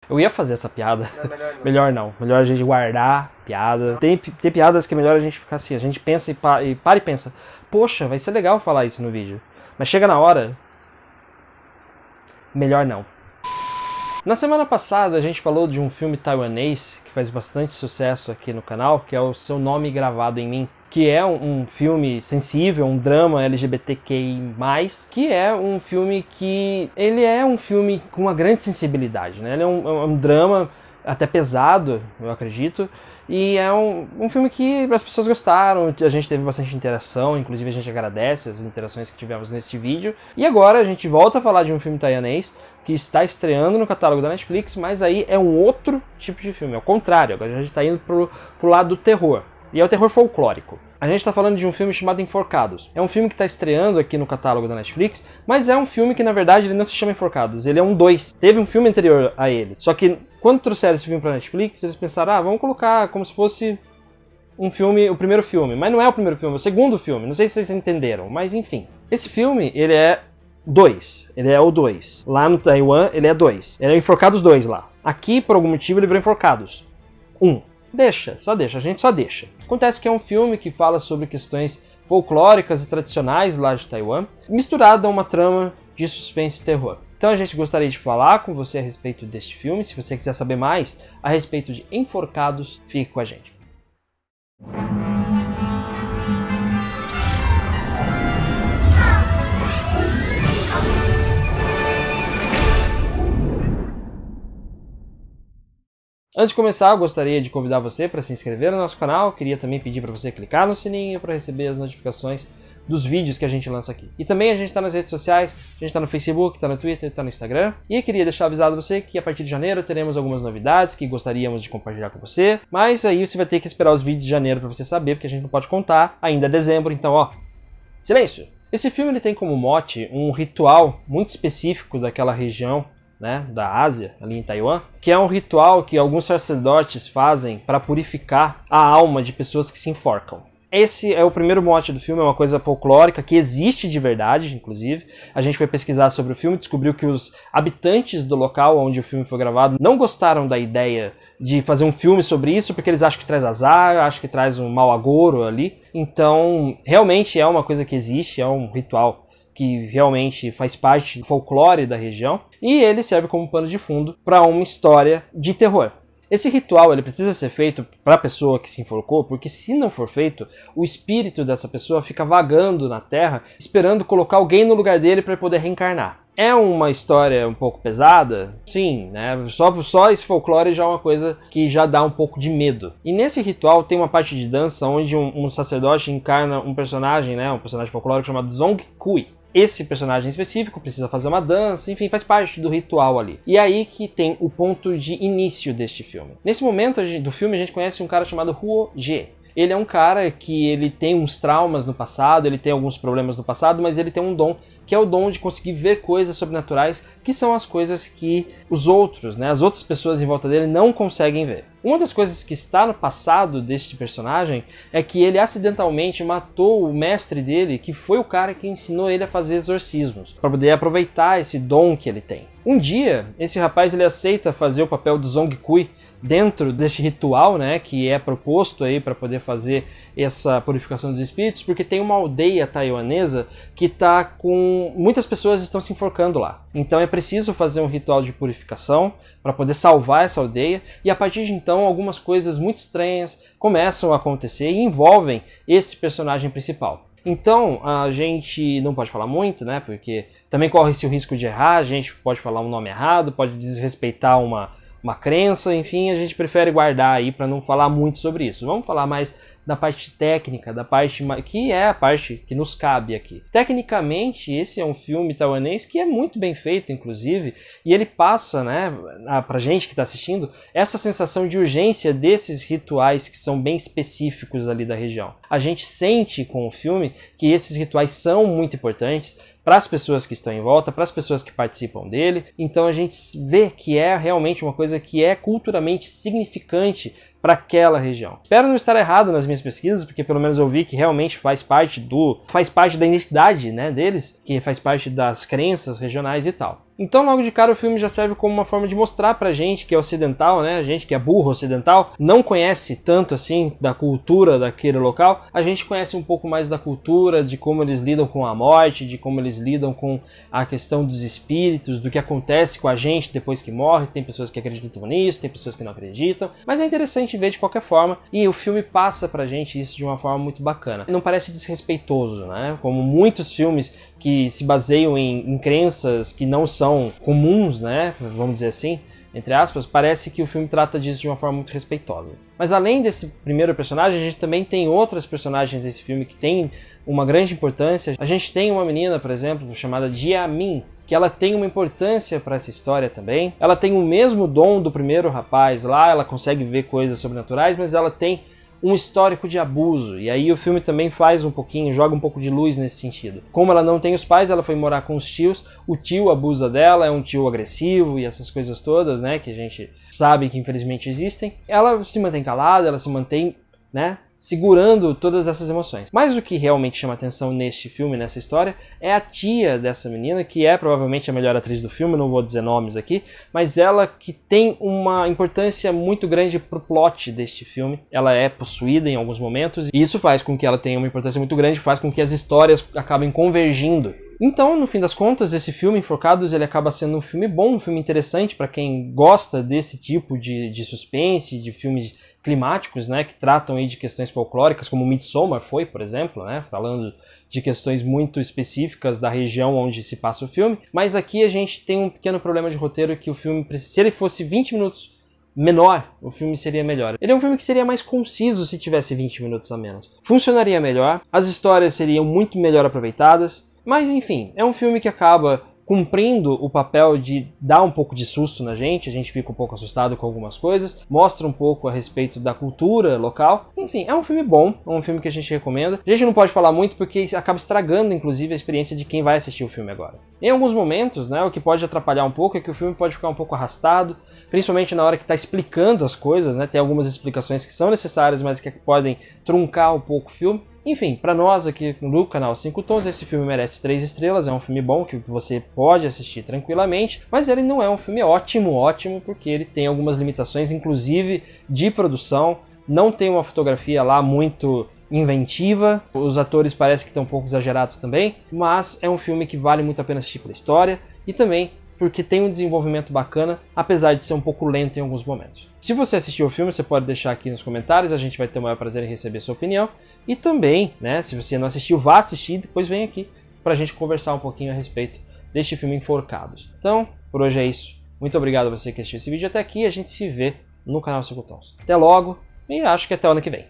Eu ia fazer essa piada. Não, melhor não. Melhor não. Melhor a gente guardar piada. Tem piadas que é melhor a gente ficar assim. A gente pensa e para e pensa. Poxa, vai ser legal falar isso no vídeo. Mas chega na hora. Melhor não. Na semana passada a gente falou de um filme taiwanês que faz bastante sucesso aqui no canal, que é o Seu Nome Gravado em Mim, que é um filme sensível, um drama LGBTQI+, que é um filme que... ele é um filme com uma grande sensibilidade, né? Ele é um drama até pesado, eu acredito, e é um filme que as pessoas gostaram, a gente teve bastante interação, inclusive a gente agradece as interações que tivemos neste vídeo. E agora a gente volta a falar de um filme taiwanês que está estreando no catálogo da Netflix, mas aí é um outro tipo de filme, é o contrário, agora a gente está indo pro lado do terror. E é o terror folclórico. A gente está falando de um filme chamado Enforcados. É um filme que está estreando aqui no catálogo da Netflix, mas é um filme que, na verdade, ele não se chama Enforcados, ele é um 2. Teve um filme anterior a ele. Só que, quando trouxeram esse filme para Netflix, eles pensaram, vamos colocar como se fosse um filme, o primeiro filme. Mas não é o primeiro filme, é o segundo filme. Não sei se vocês entenderam, mas enfim. Esse filme, ele é 2. Ele é o 2. Lá no Taiwan, ele é 2. Ele é Enforcados 2 lá. Aqui, por algum motivo, ele virou Enforcados 1. Deixa, a gente só deixa. Acontece que é um filme que fala sobre questões folclóricas e tradicionais lá de Taiwan, misturado a uma trama de suspense e terror. Então a gente gostaria de falar com você a respeito deste filme. Se você quiser saber mais a respeito de Enforcados, fique com a gente. Antes de começar, eu gostaria de convidar você para se inscrever no nosso canal. Queria também pedir para você clicar no sininho para receber as notificações dos vídeos que a gente lança aqui. E também a gente está nas redes sociais, a gente está no Facebook, está no Twitter, está no Instagram. E queria deixar avisado você que a partir de janeiro teremos algumas novidades que gostaríamos de compartilhar com você. Mas aí você vai ter que esperar os vídeos de janeiro para você saber, porque a gente não pode contar. Ainda é dezembro, então ó, silêncio! Esse filme ele tem como mote um ritual muito específico daquela região, né, da Ásia, ali em Taiwan, que é um ritual que alguns sacerdotes fazem para purificar a alma de pessoas que se enforcam. Esse é o primeiro mote do filme, é uma coisa folclórica que existe de verdade, inclusive. A gente foi pesquisar sobre o filme e descobriu que os habitantes do local onde o filme foi gravado não gostaram da ideia de fazer um filme sobre isso, porque eles acham que traz azar, acham que traz um mau agouro ali. Então, realmente é uma coisa que existe, é um ritual que realmente faz parte do folclore da região, e ele serve como pano de fundo para uma história de terror. Esse ritual ele precisa ser feito para a pessoa que se enforcou, porque se não for feito, o espírito dessa pessoa fica vagando na Terra, esperando colocar alguém no lugar dele para poder reencarnar. É uma história um pouco pesada? Sim, né? Só esse folclore já é uma coisa que já dá um pouco de medo. E nesse ritual tem uma parte de dança onde um sacerdote encarna um personagem, né? Um personagem folclórico chamado Zong Kui. Esse personagem específico precisa fazer uma dança, enfim, faz parte do ritual ali. E aí que tem o ponto de início deste filme. Nesse momento do filme a gente conhece um cara chamado Huo Jie. Ele é um cara que ele tem uns traumas no passado, ele tem alguns problemas no passado, mas ele tem um dom, que é o dom de conseguir ver coisas sobrenaturais, que são as coisas que os outros, né, as outras pessoas em volta dele não conseguem ver. Uma das coisas que está no passado deste personagem é que ele acidentalmente matou o mestre dele, que foi o cara que ensinou ele a fazer exorcismos, para poder aproveitar esse dom que ele tem. Um dia, esse rapaz ele aceita fazer o papel do Zong Kui dentro desse ritual, né, que é proposto aí para poder fazer essa purificação dos espíritos, porque tem uma aldeia taiwanesa que tá com muitas pessoas estão se enforcando lá. Então é preciso fazer um ritual de purificação para poder salvar essa aldeia, e a partir de então algumas coisas muito estranhas começam a acontecer e envolvem esse personagem principal. Então a gente não pode falar muito, né, porque também corre-se o risco de errar, a gente pode falar um nome errado, pode desrespeitar uma crença, enfim, a gente prefere guardar aí para não falar muito sobre isso. Vamos falar mais da parte técnica, da parte que é a parte que nos cabe aqui. Tecnicamente, esse é um filme taiwanês que é muito bem feito, inclusive, e ele passa, né, pra gente que está assistindo, essa sensação de urgência desses rituais que são bem específicos ali da região. A gente sente com o filme que esses rituais são muito importantes para as pessoas que estão em volta, para as pessoas que participam dele. Então a gente vê que é realmente uma coisa que é culturalmente significante para aquela região. Espero não estar errado nas minhas pesquisas, porque pelo menos eu vi que realmente faz parte da identidade, né, deles, que faz parte das crenças regionais e tal. Então logo de cara o filme já serve como uma forma de mostrar pra gente que é ocidental, né, a gente que é burro ocidental, não conhece tanto assim da cultura daquele local, a gente conhece um pouco mais da cultura, de como eles lidam com a morte, de como eles lidam com a questão dos espíritos, do que acontece com a gente depois que morre. Tem pessoas que acreditam nisso, tem pessoas que não acreditam, mas é interessante ver de qualquer forma, e o filme passa pra gente isso de uma forma muito bacana. Não parece desrespeitoso, né, como muitos filmes que se baseiam em crenças que não são comuns, né, vamos dizer assim, entre aspas, parece que o filme trata disso de uma forma muito respeitosa. Mas além desse primeiro personagem, a gente também tem outras personagens desse filme que têm uma grande importância. A gente tem uma menina, por exemplo, chamada Jia Min, que ela tem uma importância para essa história também. Ela tem o mesmo dom do primeiro rapaz lá, ela consegue ver coisas sobrenaturais, mas ela tem um histórico de abuso, e aí o filme também faz um pouquinho, joga um pouco de luz nesse sentido. Como ela não tem os pais, ela foi morar com os tios, o tio abusa dela, é um tio agressivo e essas coisas todas, né, que a gente sabe que infelizmente existem. Ela se mantém calada, ela se mantém, né, segurando todas essas emoções. Mas o que realmente chama atenção neste filme, nessa história, é a tia dessa menina, que é provavelmente a melhor atriz do filme, não vou dizer nomes aqui, mas ela que tem uma importância muito grande pro plot deste filme. Ela é possuída em alguns momentos, e isso faz com que ela tenha uma importância muito grande, faz com que as histórias acabem convergindo. Então, no fim das contas, esse filme, Enforcados, ele acaba sendo um filme bom, um filme interessante para quem gosta desse tipo de suspense, de filmes climáticos, né, que tratam aí de questões folclóricas, como Midsommar foi, por exemplo, né, falando de questões muito específicas da região onde se passa o filme. Mas aqui a gente tem um pequeno problema de roteiro, que o filme, se ele fosse 20 minutos menor, o filme seria melhor. Ele é um filme que seria mais conciso se tivesse 20 minutos a menos. Funcionaria melhor, as histórias seriam muito melhor aproveitadas, mas enfim, é um filme que acaba cumprindo o papel de dar um pouco de susto na gente, a gente fica um pouco assustado com algumas coisas, mostra um pouco a respeito da cultura local. Enfim, é um filme bom, é um filme que a gente recomenda. A gente não pode falar muito porque acaba estragando, inclusive, a experiência de quem vai assistir o filme agora. Em alguns momentos, né, o que pode atrapalhar um pouco é que o filme pode ficar um pouco arrastado, principalmente na hora que está explicando as coisas, né, tem algumas explicações que são necessárias, mas que podem truncar um pouco o filme. Enfim, para nós aqui no canal 5 Tons, esse filme merece 3 estrelas, é um filme bom que você pode assistir tranquilamente, mas ele não é um filme ótimo, porque ele tem algumas limitações, inclusive de produção, não tem uma fotografia lá muito inventiva, os atores parecem que estão um pouco exagerados também, mas é um filme que vale muito a pena assistir pela história e também porque tem um desenvolvimento bacana, apesar de ser um pouco lento em alguns momentos. Se você assistiu o filme, você pode deixar aqui nos comentários, a gente vai ter o maior prazer em receber sua opinião. E também, né, se você não assistiu, vá assistir, depois vem aqui pra gente conversar um pouquinho a respeito deste filme Enforcados. Então, por hoje é isso. Muito obrigado a você que assistiu esse vídeo até aqui, a gente se vê no canal 5 Tons. Até logo, e acho que até o ano que vem.